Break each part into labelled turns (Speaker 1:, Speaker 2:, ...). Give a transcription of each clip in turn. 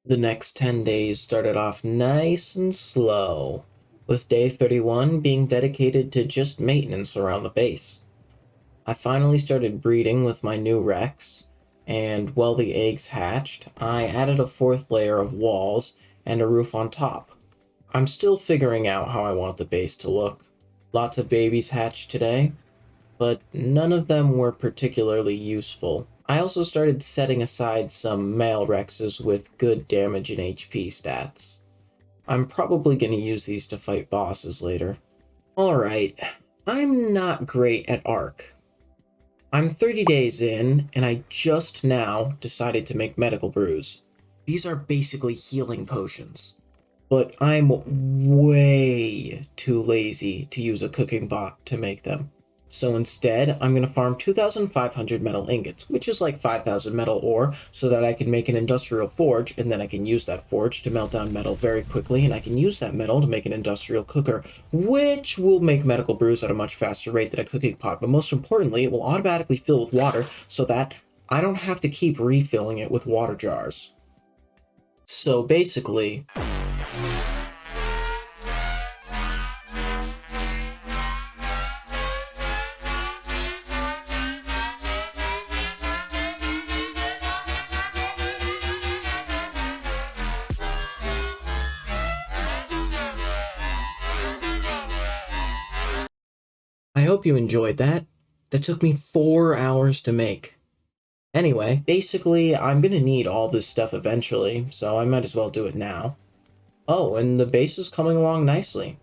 Speaker 1: The next 10 days started off nice and slow, with day 31 being dedicated to just maintenance around the base. I finally started breeding with my new Rex, and while the eggs hatched, I added a fourth layer of walls and a roof on top. I'm still figuring out how I want the base to look. Lots of babies hatched today, but none of them were particularly useful. I also started setting aside some male Rexes with good damage and HP stats. I'm probably going to use these to fight bosses later. Alright, I'm not great at ARK. I'm 30 days in, and I just now decided to make medical brews. These are basically healing potions. But I'm way too lazy to use a cooking bot to make them. So instead, I'm going to farm 2,500 metal ingots, which is like 5,000 metal ore, so that I can make an industrial forge, and then I can use that forge to melt down metal very quickly, and I can use that metal to make an industrial cooker, which will make medical brews at a much faster rate than a cooking pot. But most importantly, it will automatically fill with water, so that I don't have to keep refilling it with water jars. So basically, I hope you enjoyed that. That took me 4 hours to make. Anyway, basically, I'm gonna need all this stuff eventually, so I might as well do it now. Oh, and the base is coming along nicely.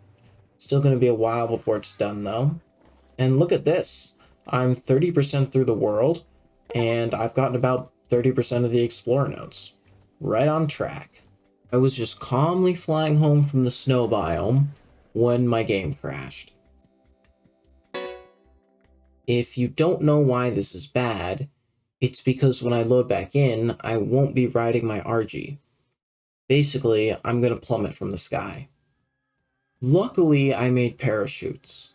Speaker 1: Still gonna be a while before it's done, though. And look at this. I'm 30% through the world, and I've gotten about 30% of the Explorer notes. Right on track. I was just calmly flying home from the snow biome when my game crashed. If you don't know why this is bad, it's because when I load back in, I won't be riding my RG. Basically, I'm gonna plummet from the sky. Luckily, I made parachutes.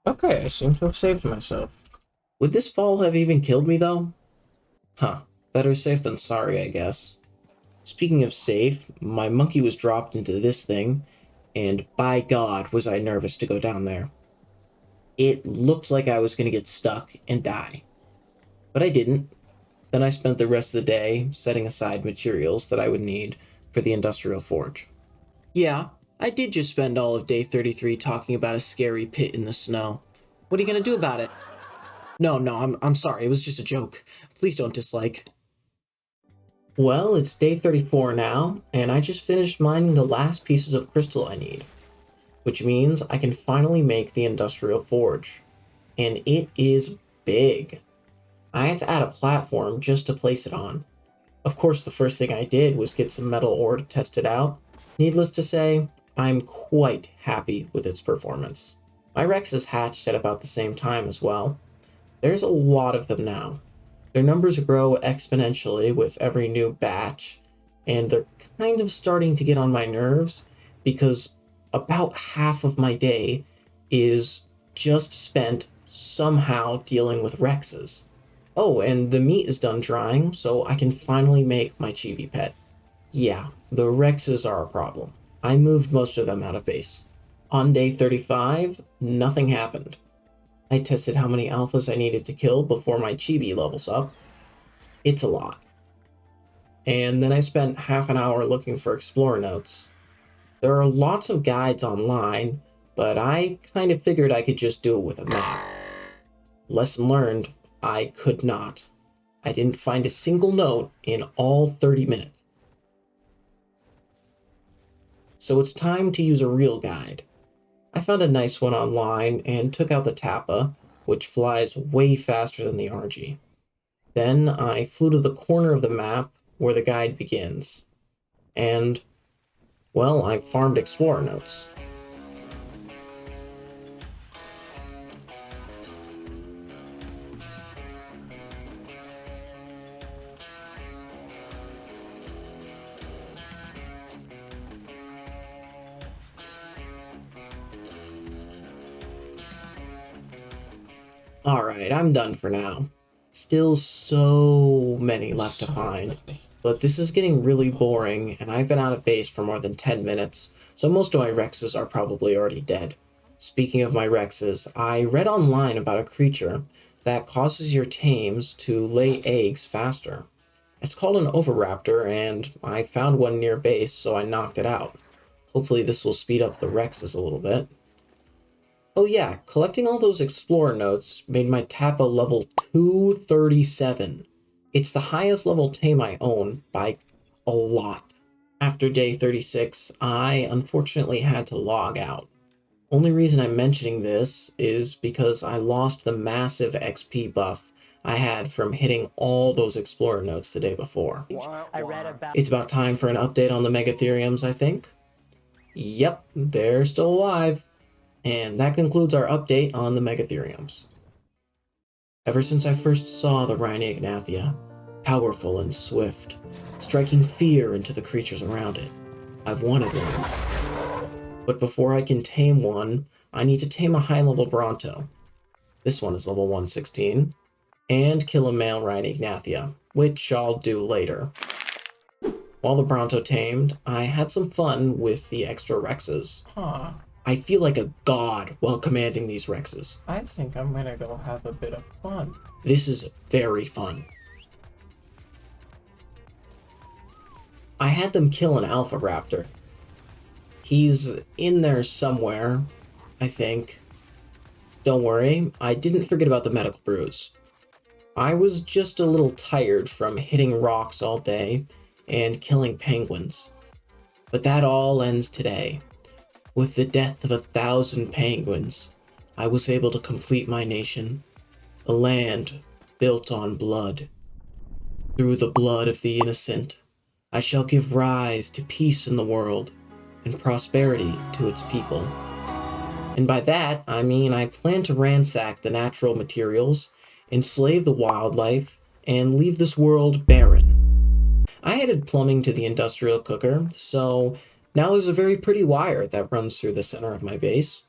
Speaker 1: Okay, I seem to have saved myself. Would this fall have even killed me, though? Huh, better safe than sorry, I guess. Speaking of safe, my monkey was dropped into this thing, and by God was I nervous to go down there. It looked like I was going to get stuck and die. But I didn't. Then I spent the rest of the day setting aside materials that I would need for the industrial forge. Yeah, I did just spend all of day 33 talking about a scary pit in the snow. What are you going to do about it? No, I'm sorry, it was just a joke. Please don't dislike. Well, it's day 34 now, and I just finished mining the last pieces of crystal I need, which means I can finally make the industrial forge. And it is big. I had to add a platform just to place it on. Of course, the first thing I did was get some metal ore to test it out. Needless to say, I'm quite happy with its performance. My Rex is hatched at about the same time as well. There's a lot of them now. Their numbers grow exponentially with every new batch, and they're kind of starting to get on my nerves because about half of my day is just spent somehow dealing with Rexes. Oh, and the meat is done drying, so I can finally make my chibi pet. Yeah, the Rexes are a problem. I moved most of them out of base. On day 35, nothing happened. I tested how many alphas I needed to kill before my chibi levels up. It's a lot. And then I spent half an hour looking for Explorer notes. There are lots of guides online, but I kind of figured I could just do it with a map. Lesson learned, I could not. I didn't find a single note in all 30 minutes. So it's time to use a real guide. I found a nice one online and took out the Tappa, which flies way faster than the RG. Then I flew to the corner of the map where the guide begins. And, well, I farmed Explorer notes. Alright, I'm done for now. Still still so many left to find. But this is getting really boring, and I've been out of base for more than 10 minutes, so most of my Rexes are probably already dead. Speaking of my Rexes, I read online about a creature that causes your tames to lay eggs faster. It's called an Oviraptor, and I found one near base, so I knocked it out. Hopefully this will speed up the Rexes a little bit. Oh yeah, collecting all those Explorer notes made my Tappa level 237. It's the highest level tame I own by a lot. After day 36, I unfortunately had to log out. Only reason I'm mentioning this is because I lost the massive XP buff I had from hitting all those Explorer notes the day before. It's about time for an update on the Megatheriums, I think. Yep, they're still alive. And that concludes our update on the Megatheriums. Ever since I first saw the Rhyneignathia, powerful and swift, striking fear into the creatures around it, I've wanted one. But before I can tame one, I need to tame a high-level Bronto. This one is level 116, and kill a male Rhyneignathia, which I'll do later. While the Bronto tamed, I had some fun with the extra Rexes. I feel like a god while commanding these Rexes.
Speaker 2: I think I'm gonna go have a bit of fun.
Speaker 1: This is very fun. I had them kill an Alpha Raptor. He's in there somewhere, I think. Don't worry, I didn't forget about the medical bruise. I was just a little tired from hitting rocks all day and killing penguins. But that all ends today. With the death of 1,000 penguins, I was able to complete my nation, a land built on blood. Through the blood of the innocent, I shall give rise to peace in the world and prosperity to its people. And by that, I mean I plan to ransack the natural materials, enslave the wildlife, and leave this world barren. I added plumbing to the industrial cooker, so now there's a very pretty wire that runs through the center of my base.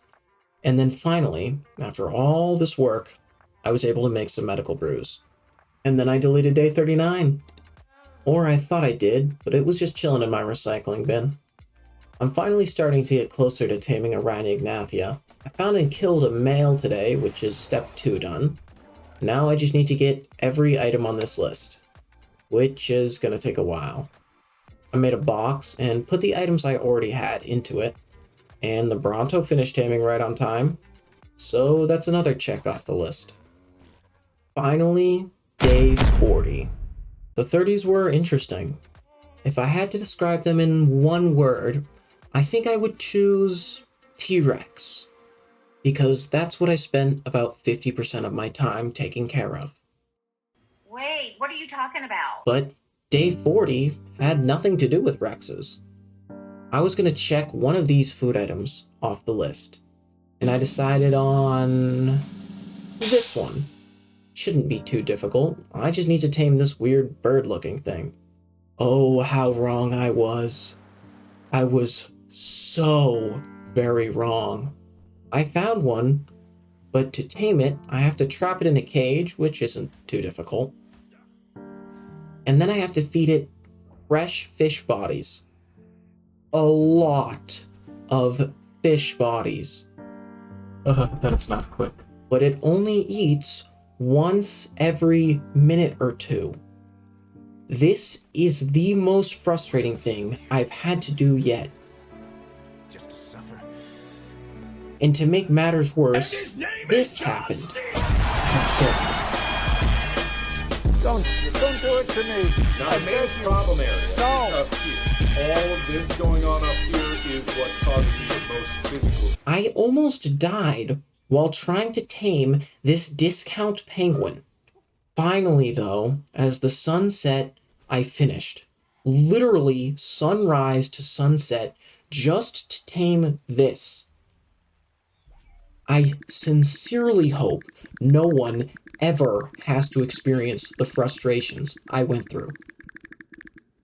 Speaker 1: And then finally, after all this work, I was able to make some medical brews. And then I deleted day 39. Or I thought I did, but it was just chilling in my recycling bin. I'm finally starting to get closer to taming a Rhyneignathia. I found and killed a male today, which is step 2 done. Now I just need to get every item on this list, which is gonna take a while. I made a box and put the items I already had into it, and the Bronto finished taming right on time, so that's another check off the list. Finally, day 40. The 30s were interesting. If I had to describe them in one word, I think I would choose T-Rex, because that's what I spent about 50% of my time taking care of.
Speaker 3: Wait, what are you talking about?
Speaker 1: But day 40 had nothing to do with Rexes. I was going to check one of these food items off the list, and I decided on this one. Shouldn't be too difficult. I just need to tame this weird bird-looking thing. Oh, how wrong I was. I was so very wrong. I found one, but to tame it, I have to trap it in a cage, which isn't too difficult. And then I have to feed it fresh fish bodies. A lot of fish bodies.
Speaker 2: That is not quick.
Speaker 1: But it only eats once every minute or two. This is the most frustrating thing I've had to do yet.
Speaker 4: Just to suffer.
Speaker 1: And to make matters worse, this happened.
Speaker 2: That's it.
Speaker 4: Don't do it to me.
Speaker 5: Now, I made a problem area.
Speaker 4: No.
Speaker 5: Up here. All of this going on up here is what causes me the most physical.
Speaker 1: I almost died while trying to tame this discount penguin. Finally, though, as the sun set, I finished. Literally sunrise to sunset just to tame this. I sincerely hope no one ever has to experience the frustrations I went through.